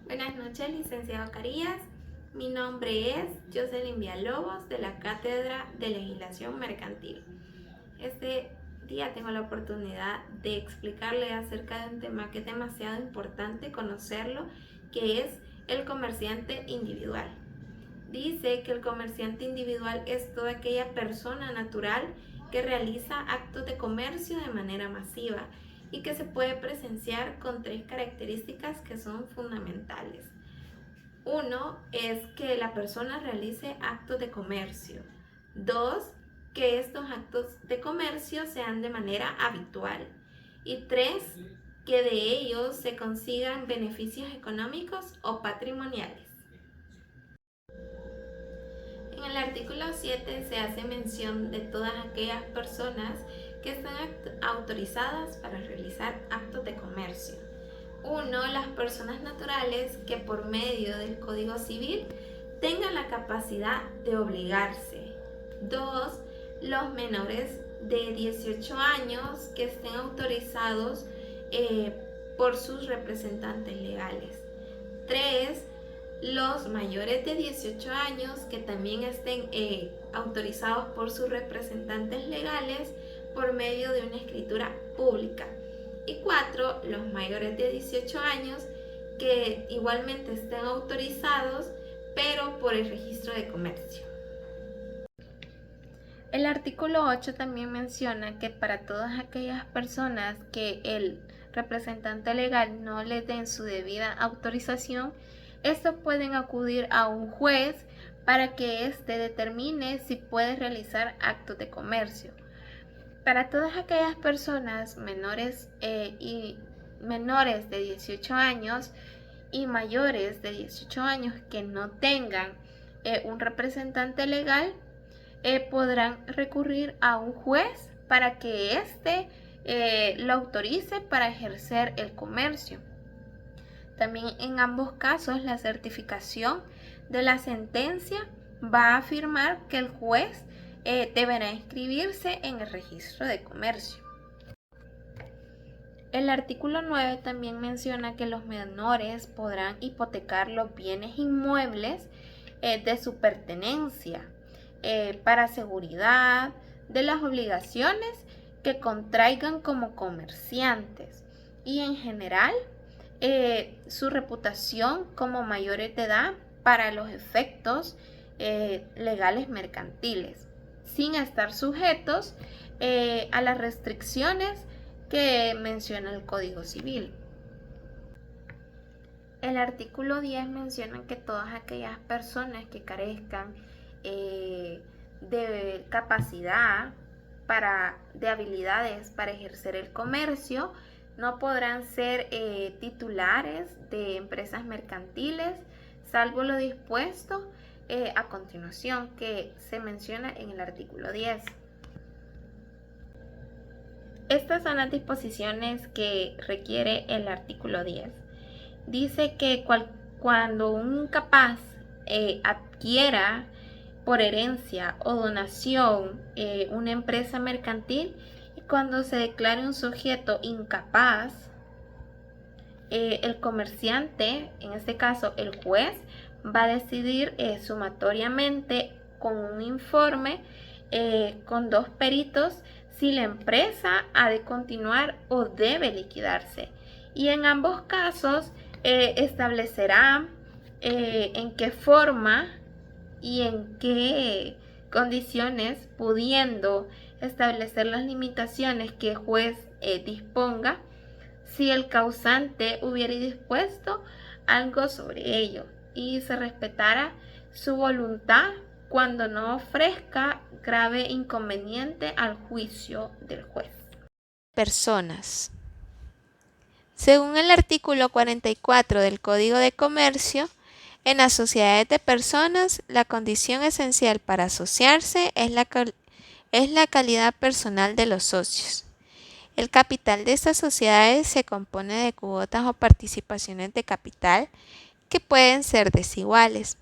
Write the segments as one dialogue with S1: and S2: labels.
S1: Buenas noches, licenciado Carías. Mi nombre es Jocelyn Villalobos, de la Cátedra de Legislación Mercantil. Este día tengo la oportunidad de explicarle acerca de un tema que es demasiado importante conocerlo, que es el comerciante individual. Dice que el comerciante individual es toda aquella persona natural que realiza actos de comercio de manera masiva y que se puede presenciar con tres características que son fundamentales. Uno es que la persona realice actos de comercio. Dos, que estos actos de comercio sean de manera habitual. Y tres, que de ellos se consigan beneficios económicos o patrimoniales. En el artículo 7 se hace mención de todas aquellas personas que están autorizadas para realizar actos de comercio. Uno, las personas naturales que por medio del Código Civil tengan la capacidad de obligarse. Dos, los menores de 18 años que estén autorizados por sus representantes legales. Tres, los mayores de 18 años que también estén autorizados por sus representantes legales por medio de una escritura pública. Y 4, los mayores de 18 años que igualmente estén autorizados pero por el registro de comercio. El artículo 8 también menciona que para todas aquellas personas que el representante legal no les den su debida autorización, estos pueden acudir a un juez para que éste determine si puede realizar actos de comercio. Para todas aquellas personas menores de 18 años y mayores de 18 años que no tengan un representante legal, podrán recurrir a un juez para que éste lo autorice para ejercer el comercio. También en ambos casos la certificación de la sentencia va a afirmar que el juez deberá inscribirse en el registro de comercio. El artículo 9 también menciona que los menores podrán hipotecar los bienes inmuebles de su pertenencia para seguridad de las obligaciones que contraigan como comerciantes y en general su reputación como mayores de edad para los efectos legales mercantiles, sin estar sujetos a las restricciones que menciona el Código Civil. El artículo 10 menciona que todas aquellas personas que carezcan de capacidad de habilidades para ejercer el comercio no podrán ser titulares de empresas mercantiles, salvo lo dispuesto a continuación que se menciona en el artículo 10. Estas son las disposiciones que requiere el artículo 10. Dice que cuando un capaz adquiera por herencia o donación una empresa mercantil y cuando se declare un sujeto incapaz, el comerciante, en este caso el juez, va a decidir sumatoriamente con un informe con 2 peritos si la empresa ha de continuar o debe liquidarse. Y en ambos casos establecerá en qué forma y en qué condiciones, pudiendo establecer las limitaciones que el juez disponga, si el causante hubiera dispuesto algo sobre ello y se respetara su voluntad cuando no ofrezca grave inconveniente al juicio del juez.
S2: Personas. Según el artículo 44 del Código de Comercio, en las sociedades de personas, la condición esencial para asociarse es la calidad personal de los socios. El capital de estas sociedades se compone de cuotas o participaciones de capital que pueden ser desiguales.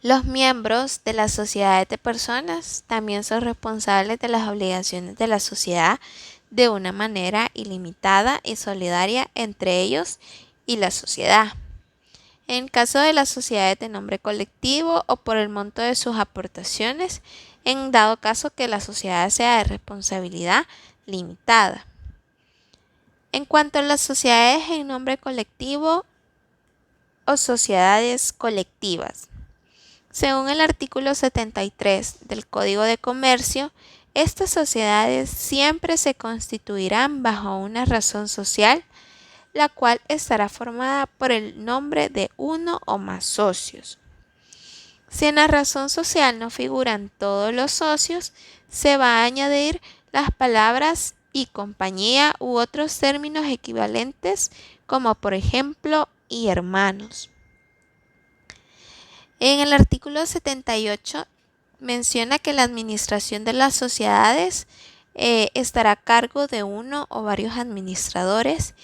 S2: Los miembros de las sociedades de personas también son responsables de las obligaciones de la sociedad de una manera ilimitada y solidaria entre ellos y la sociedad. En caso de las sociedades de nombre colectivo o por el monto de sus aportaciones, en dado caso que la sociedad sea de responsabilidad limitada. En cuanto a las sociedades en nombre colectivo o sociedades colectivas, según el artículo 73 del Código de Comercio, estas sociedades siempre se constituirán bajo una razón social, la cual estará formada por el nombre de uno o más socios. Si en la razón social no figuran todos los socios, se va a añadir las palabras y compañía u otros términos equivalentes, como por ejemplo y hermanos. En el artículo 78 menciona que la administración de las sociedades estará a cargo de uno o varios administradores,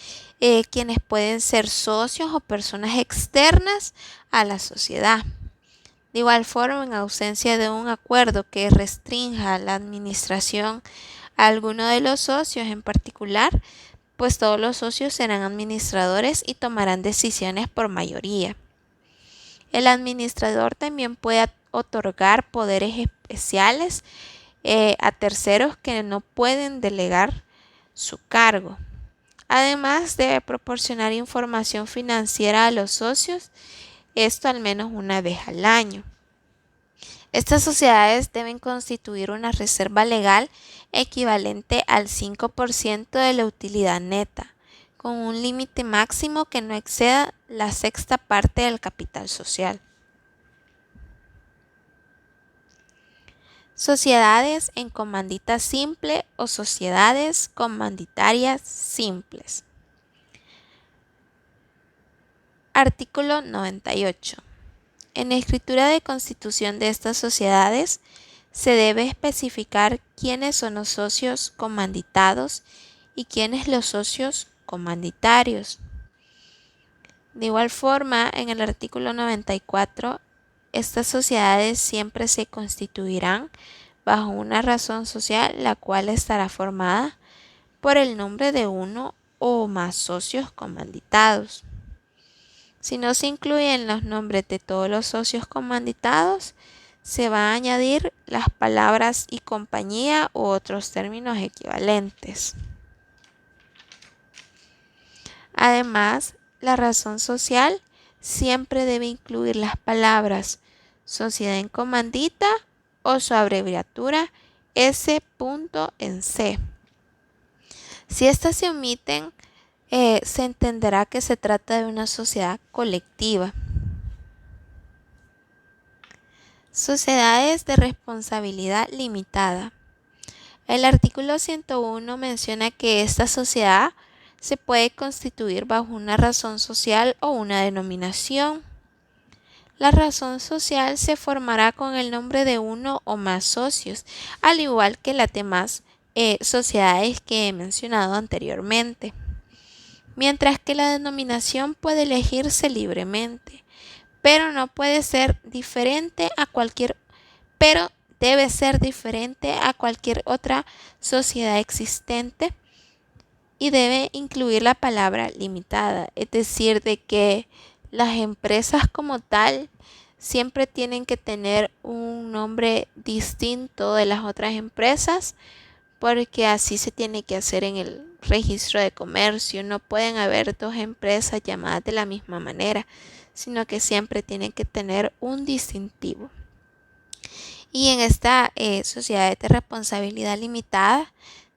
S2: quienes pueden ser socios o personas externas a la sociedad. De igual forma, en ausencia de un acuerdo que restrinja la administración a alguno de los socios en particular, pues todos los socios serán administradores y tomarán decisiones por mayoría. El administrador también puede otorgar poderes especiales a terceros que no pueden delegar su cargo. Además, debe proporcionar información financiera a los socios, esto al menos una vez al año. Estas sociedades deben constituir una reserva legal equivalente al 5% de la utilidad neta, con un límite máximo que no exceda la sexta parte del capital social. Sociedades en comandita simple o sociedades comanditarias simples. Artículo 98. En la escritura de constitución de estas sociedades se debe especificar quiénes son los socios comanditados y quiénes los socios comanditarios. De igual forma, en el artículo 94, estas sociedades siempre se constituirán bajo una razón social, la cual estará formada por el nombre de uno o más socios comanditados. Si no se incluyen los nombres de todos los socios comanditados, se va a añadir las palabras y compañía u otros términos equivalentes. Además, la razón social siempre debe incluir las palabras sociedad en comandita o su abreviatura S. en C. Si estas se omiten, se entenderá que se trata de una sociedad colectiva. Sociedades de responsabilidad limitada. El artículo 101 menciona que esta sociedad se puede constituir bajo una razón social o una denominación. La razón social se formará con el nombre de uno o más socios, al igual que las demás sociedades que he mencionado anteriormente. Mientras que la denominación puede elegirse libremente, pero debe ser diferente a cualquier otra sociedad existente y debe incluir la palabra limitada, es decir, de que las empresas como tal siempre tienen que tener un nombre distinto de las otras empresas, porque así se tiene que hacer en el registro de comercio. No pueden haber dos empresas llamadas de la misma manera, sino que siempre tienen que tener un distintivo. Y en esta sociedad de responsabilidad limitada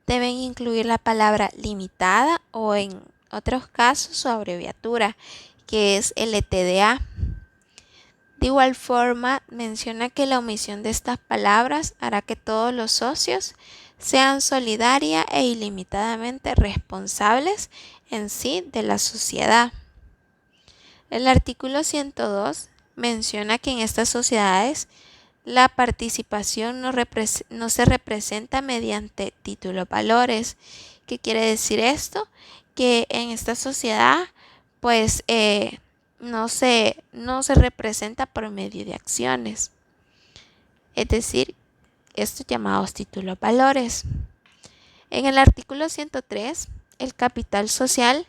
S2: deben incluir la palabra limitada o en otros casos su abreviatura, que es LTDA. De igual forma, menciona que la omisión de estas palabras hará que todos los socios sean solidaria e ilimitadamente responsables en sí de la sociedad. El artículo 102 menciona que en estas sociedades la participación no se representa mediante títulos valores. ¿Qué quiere decir esto? Que en esta sociedad pues no se representa por medio de acciones, es decir, estos llamados títulos valores. En el artículo 103, el capital social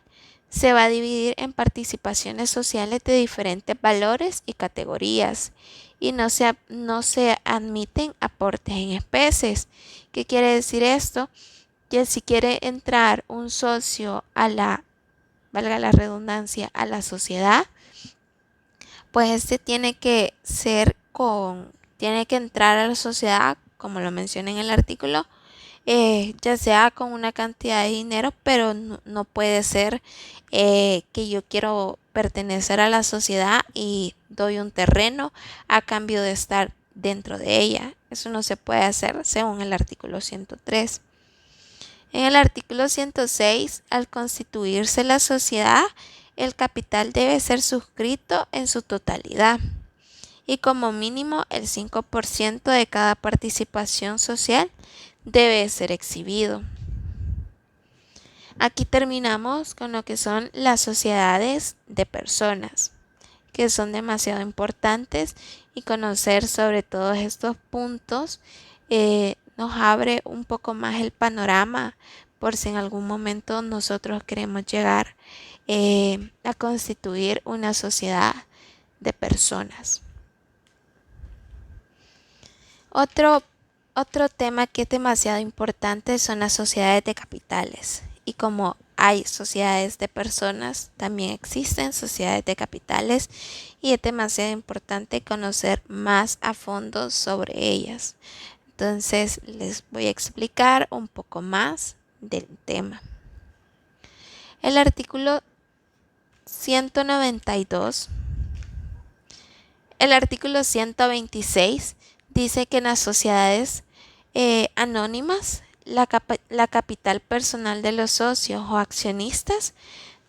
S2: se va a dividir en participaciones sociales de diferentes valores y categorías y no se admiten aportes en especies. ¿Qué quiere decir esto? Que si quiere entrar un socio valga la redundancia, a la sociedad, pues tiene que tiene que entrar a la sociedad, como lo menciona en el artículo, ya sea con una cantidad de dinero, pero no puede ser que yo quiero pertenecer a la sociedad y doy un terreno a cambio de estar dentro de ella. Eso no se puede hacer según el artículo 103. En el artículo 106, al constituirse la sociedad, el capital debe ser suscrito en su totalidad y como mínimo el 5% de cada participación social debe ser exhibido. Aquí terminamos con lo que son las sociedades de personas, que son demasiado importantes, y conocer sobre todos estos puntos nos abre un poco más el panorama por si en algún momento nosotros queremos llegar a constituir una sociedad de personas. Otro tema que es demasiado importante son las sociedades de capitales. Y como hay sociedades de personas, también existen sociedades de capitales y es demasiado importante conocer más a fondo sobre ellas. Entonces les voy a explicar un poco más del tema. El artículo 192, el artículo 126 dice que en las sociedades anónimas la capital personal de los socios o accionistas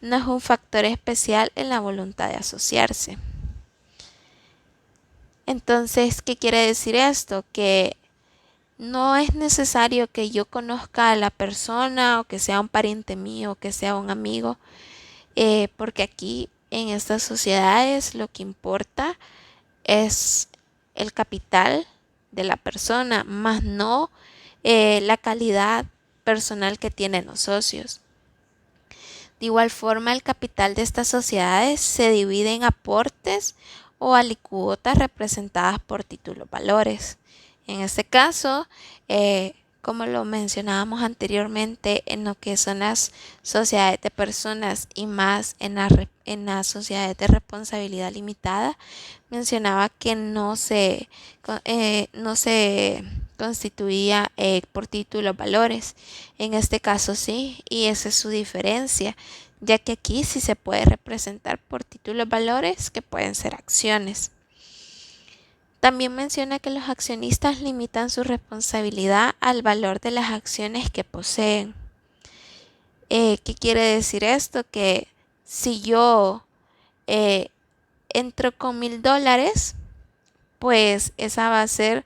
S2: no es un factor especial en la voluntad de asociarse. Entonces, ¿qué quiere decir esto? Que no es necesario que yo conozca a la persona o que sea un pariente mío o que sea un amigo, porque aquí en estas sociedades lo que importa es el capital de la persona, más no la calidad personal que tienen los socios. De igual forma, el capital de estas sociedades se divide en aportes o alicuotas representadas por títulos valores. En este caso, como lo mencionábamos anteriormente, en lo que son las sociedades de personas y más en las sociedades de responsabilidad limitada, mencionaba que no se constituía por títulos valores. En este caso sí, y esa es su diferencia, ya que aquí sí se puede representar por títulos valores que pueden ser acciones. También menciona que los accionistas limitan su responsabilidad al valor de las acciones que poseen. ¿Qué quiere decir esto? Que si yo entro con $1,000, pues esa va a ser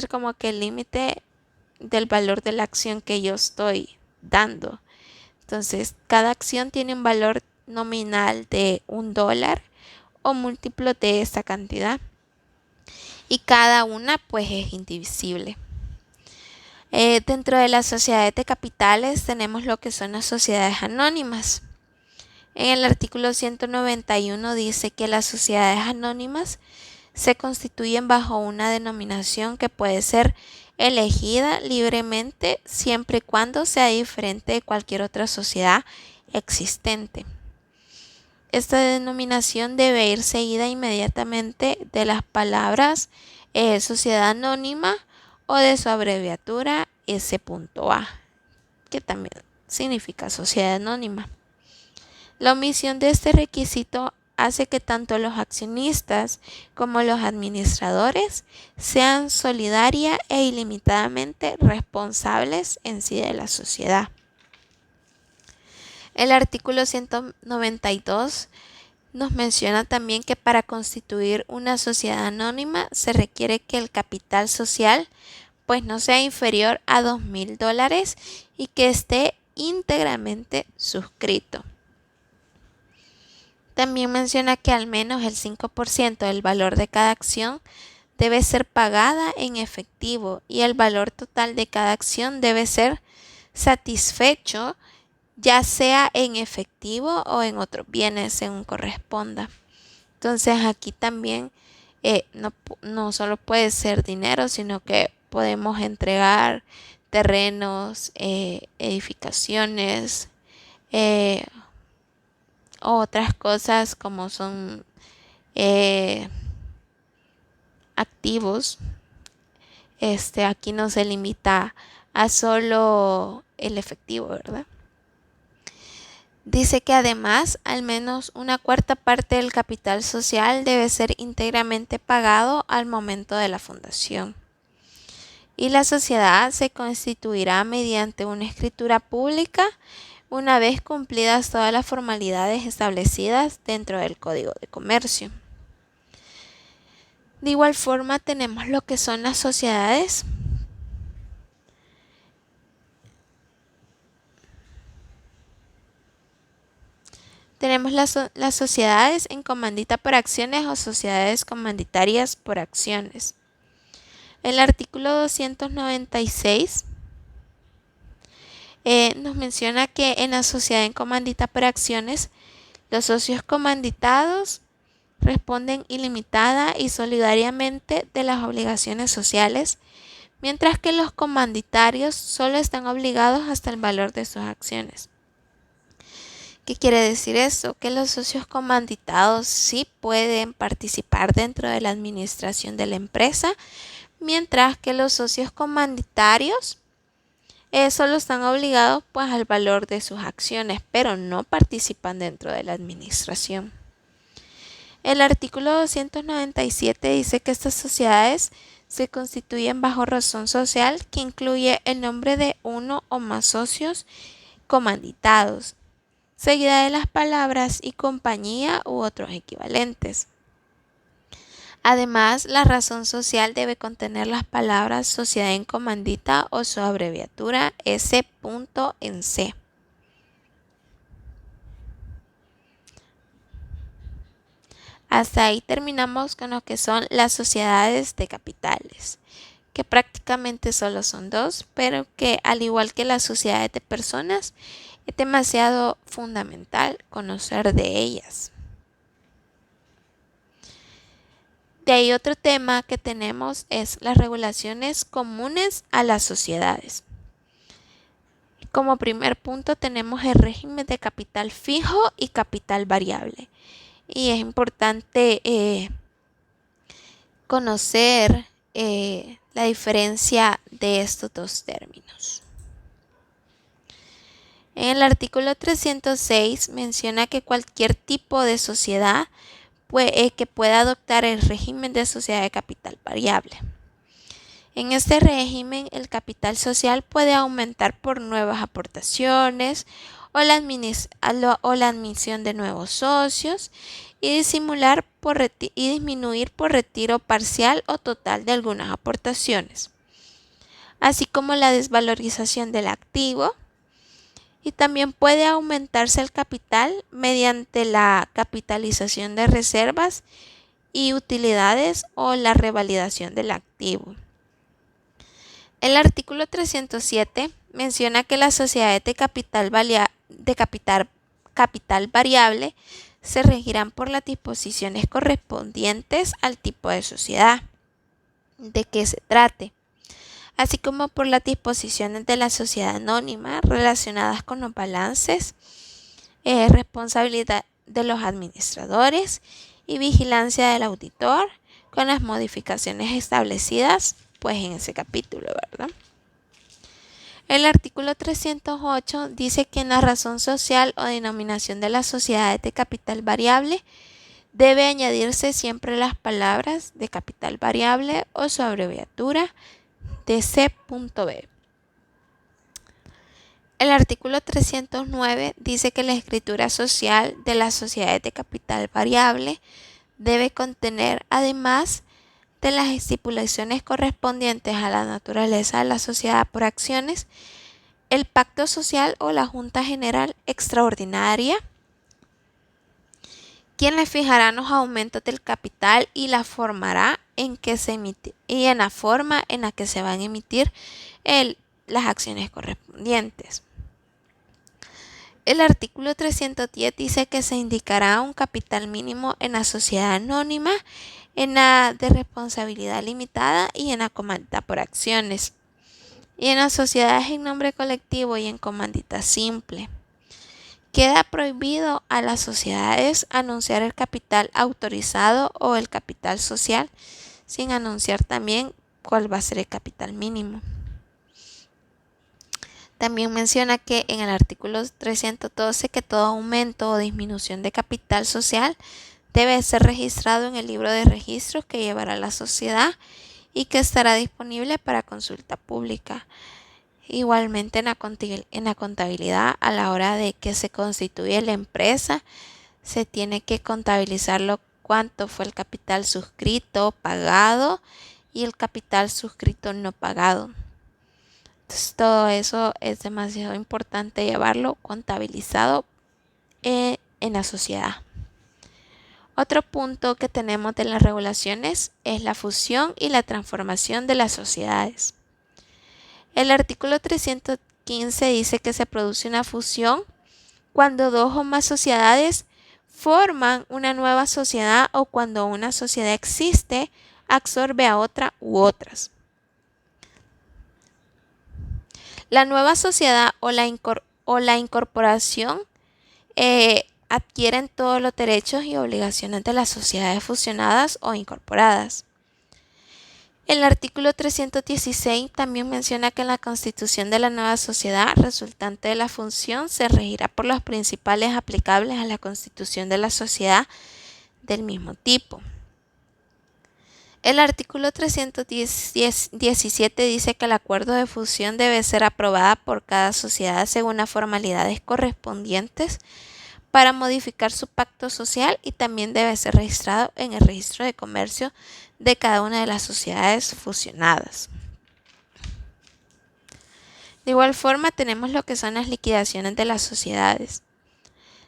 S2: como que el límite del valor de la acción que yo estoy dando. Entonces, cada acción tiene un valor nominal de $1 o múltiplo de esta cantidad. Y cada una pues es indivisible. Dentro de las sociedades de capitales tenemos lo que son las sociedades anónimas. En el artículo 191 dice que las sociedades anónimas se constituyen bajo una denominación que puede ser elegida libremente siempre y cuando sea diferente de cualquier otra sociedad existente. Esta denominación debe ir seguida inmediatamente de las palabras sociedad anónima o de su abreviatura S.A, que también significa sociedad anónima. La omisión de este requisito hace que tanto los accionistas como los administradores sean solidaria e ilimitadamente responsables en sí de la sociedad. El artículo 192 nos menciona también que para constituir una sociedad anónima se requiere que el capital social pues no sea inferior a $2,000 y que esté íntegramente suscrito. También menciona que al menos el 5% del valor de cada acción debe ser pagada en efectivo y el valor total de cada acción debe ser satisfecho ya sea en efectivo o en otros bienes según corresponda. Entonces aquí también no solo puede ser dinero, sino que podemos entregar terrenos, edificaciones, o otras cosas como son activos. Aquí no se limita a solo el efectivo, ¿verdad? Dice que además al menos una cuarta parte del capital social debe ser íntegramente pagado al momento de la fundación. Y la sociedad se constituirá mediante una escritura pública una vez cumplidas todas las formalidades establecidas dentro del Código de Comercio. De igual forma tenemos lo que son las sociedades. Tenemos las sociedades en comandita por acciones o sociedades comanditarias por acciones. El artículo 296 nos menciona que en la sociedad en comandita por acciones, los socios comanditados responden ilimitada y solidariamente de las obligaciones sociales, mientras que los comanditarios solo están obligados hasta el valor de sus acciones. ¿Qué quiere decir esto? Que los socios comanditados sí pueden participar dentro de la administración de la empresa, mientras que los socios comanditarios solo están obligados pues al valor de sus acciones, pero no participan dentro de la administración. El artículo 297 dice que estas sociedades se constituyen bajo razón social que incluye el nombre de uno o más socios comanditados, seguida de las palabras y compañía u otros equivalentes. Además, la razón social debe contener las palabras sociedad en comandita o su abreviatura S.C. Hasta ahí terminamos con lo que son las sociedades de capitales, que prácticamente solo son dos, pero que al igual que las sociedades de personas, es demasiado fundamental conocer de ellas. De ahí otro tema que tenemos es las regulaciones comunes a las sociedades. Como primer punto tenemos el régimen de capital fijo y capital variable. Y es importante conocer la diferencia de estos dos términos. En el artículo 306 menciona que cualquier tipo de sociedad que pueda adoptar el régimen de sociedad de capital variable. En este régimen, el capital social puede aumentar por nuevas aportaciones o la admisión de nuevos socios y disminuir por retiro parcial o total de algunas aportaciones, así como la desvalorización del activo. Y también puede aumentarse el capital mediante la capitalización de reservas y utilidades o la revalidación del activo. El artículo 307 menciona que las sociedades de capital variable se regirán por las disposiciones correspondientes al tipo de sociedad de que se trate, así como por las disposiciones de la sociedad anónima relacionadas con los balances, responsabilidad de los administradores y vigilancia del auditor, con las modificaciones establecidas pues en ese capítulo, ¿verdad? El artículo 308 dice que en la razón social o denominación de las sociedades de capital variable debe añadirse siempre las palabras de capital variable o su abreviatura de C.B. El artículo 309 dice que la escritura social de las sociedades de capital variable debe contener, además de las estipulaciones correspondientes a la naturaleza de la sociedad por acciones, el pacto social o la junta general extraordinaria, quien le fijará los aumentos del capital y la formará en la forma en la que se van a emitir las acciones correspondientes. El artículo 310 dice que se indicará un capital mínimo en la sociedad anónima, en la de responsabilidad limitada y en la comandita por acciones, y en las sociedades en nombre colectivo y en comandita simple. Queda prohibido a las sociedades anunciar el capital autorizado o el capital social, sin anunciar también cuál va a ser el capital mínimo. También menciona que en el artículo 312 que todo aumento o disminución de capital social debe ser registrado en el libro de registros que llevará la sociedad y que estará disponible para consulta pública. Igualmente en la contabilidad, a la hora de que se constituye la empresa, se tiene que contabilizar cuánto fue el capital suscrito, pagado y el capital suscrito no pagado. Entonces, todo eso es demasiado importante llevarlo contabilizado en la sociedad. Otro punto que tenemos de las regulaciones es la fusión y la transformación de las sociedades. El artículo 315 dice que se produce una fusión cuando dos o más sociedades forman una nueva sociedad o cuando una sociedad existe, absorbe a otra u otras. La nueva sociedad o la incorporación adquieren todos los derechos y obligaciones de las sociedades fusionadas o incorporadas. El artículo 316 también menciona que la constitución de la nueva sociedad resultante de la fusión se regirá por los principales aplicables a la constitución de la sociedad del mismo tipo. El artículo 317 dice que el acuerdo de fusión debe ser aprobado por cada sociedad según las formalidades correspondientes para modificar su pacto social y también debe ser registrado en el registro de comercio de cada una de las sociedades fusionadas. De igual forma tenemos lo que son las liquidaciones de las sociedades.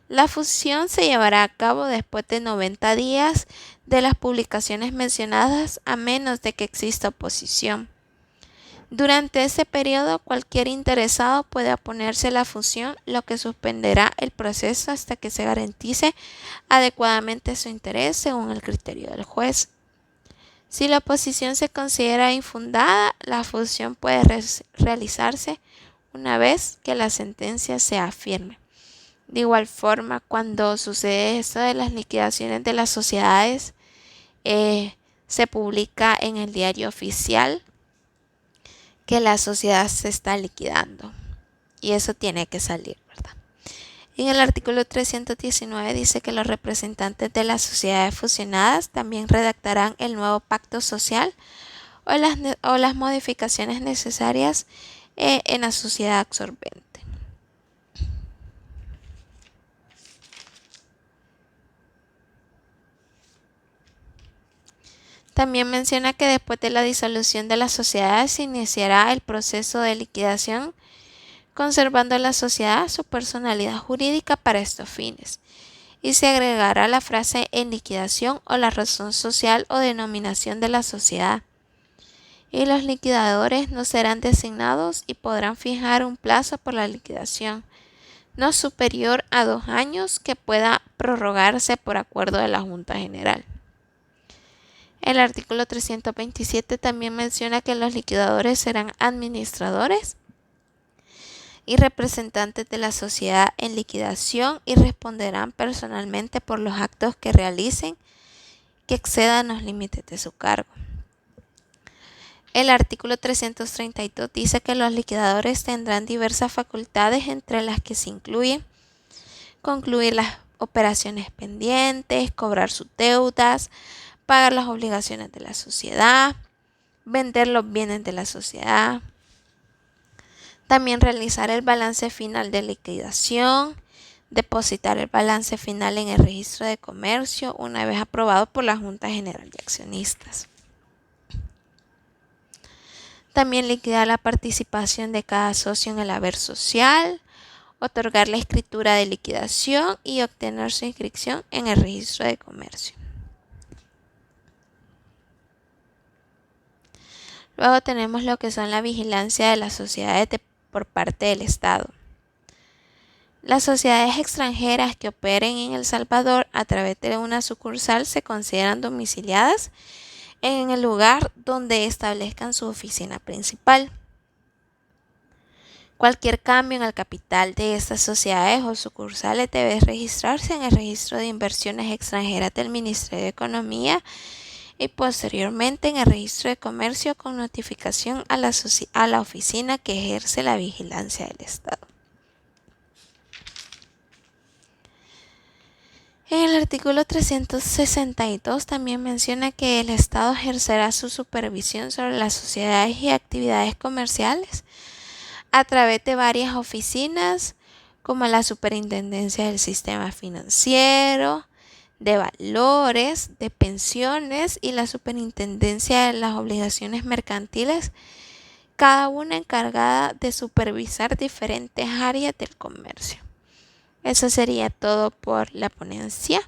S2: La fusión se llevará a cabo después de 90 días de las publicaciones mencionadas a menos de que exista oposición. Durante ese periodo, cualquier interesado puede oponerse a la fusión, lo que suspenderá el proceso hasta que se garantice adecuadamente su interés según el criterio del juez. Si la oposición se considera infundada, la fusión puede realizarse una vez que la sentencia sea firme. De igual forma, cuando sucede esto de las liquidaciones de las sociedades, se publica en el diario oficial que la sociedad se está liquidando y eso tiene que salir, ¿verdad? En el artículo 319 dice que los representantes de las sociedades fusionadas también redactarán el nuevo pacto social o las modificaciones necesarias en la sociedad absorbente. También menciona que después de la disolución de las sociedades se iniciará el proceso de liquidación, conservando la sociedad su personalidad jurídica para estos fines, y se agregará la frase en liquidación o la razón social o denominación de la sociedad. Y los liquidadores no serán designados y podrán fijar un plazo por la liquidación, no superior a 2 años, que pueda prorrogarse por acuerdo de la Junta General. El artículo 327 también menciona que los liquidadores serán administradores y representantes de la sociedad en liquidación y responderán personalmente por los actos que realicen que excedan los límites de su cargo. El artículo 332 dice que los liquidadores tendrán diversas facultades, entre las que se incluyen concluir las operaciones pendientes, cobrar sus deudas, pagar las obligaciones de la sociedad, vender los bienes de la sociedad, también realizar el balance final de liquidación, depositar el balance final en el registro de comercio una vez aprobado por la Junta General de Accionistas. También liquidar la participación de cada socio en el haber social, otorgar la escritura de liquidación y obtener su inscripción en el registro de comercio. Luego tenemos lo que son la vigilancia de las sociedades por parte del Estado. Las sociedades extranjeras que operen en El Salvador a través de una sucursal se consideran domiciliadas en el lugar donde establezcan su oficina principal. Cualquier cambio en el capital de estas sociedades o sucursales debe registrarse en el registro de inversiones extranjeras del Ministerio de Economía y posteriormente en el registro de comercio con notificación a la oficina que ejerce la vigilancia del Estado. En el artículo 362 también menciona que el Estado ejercerá su supervisión sobre las sociedades y actividades comerciales a través de varias oficinas como la Superintendencia del Sistema Financiero, de Valores, de Pensiones y la Superintendencia de las Obligaciones Mercantiles, cada una encargada de supervisar diferentes áreas del comercio. Eso sería todo por la ponencia,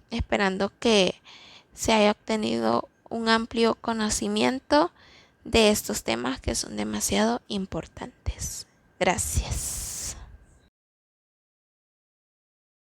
S2: esperando que se haya obtenido un amplio conocimiento de estos temas que son demasiado importantes. Gracias.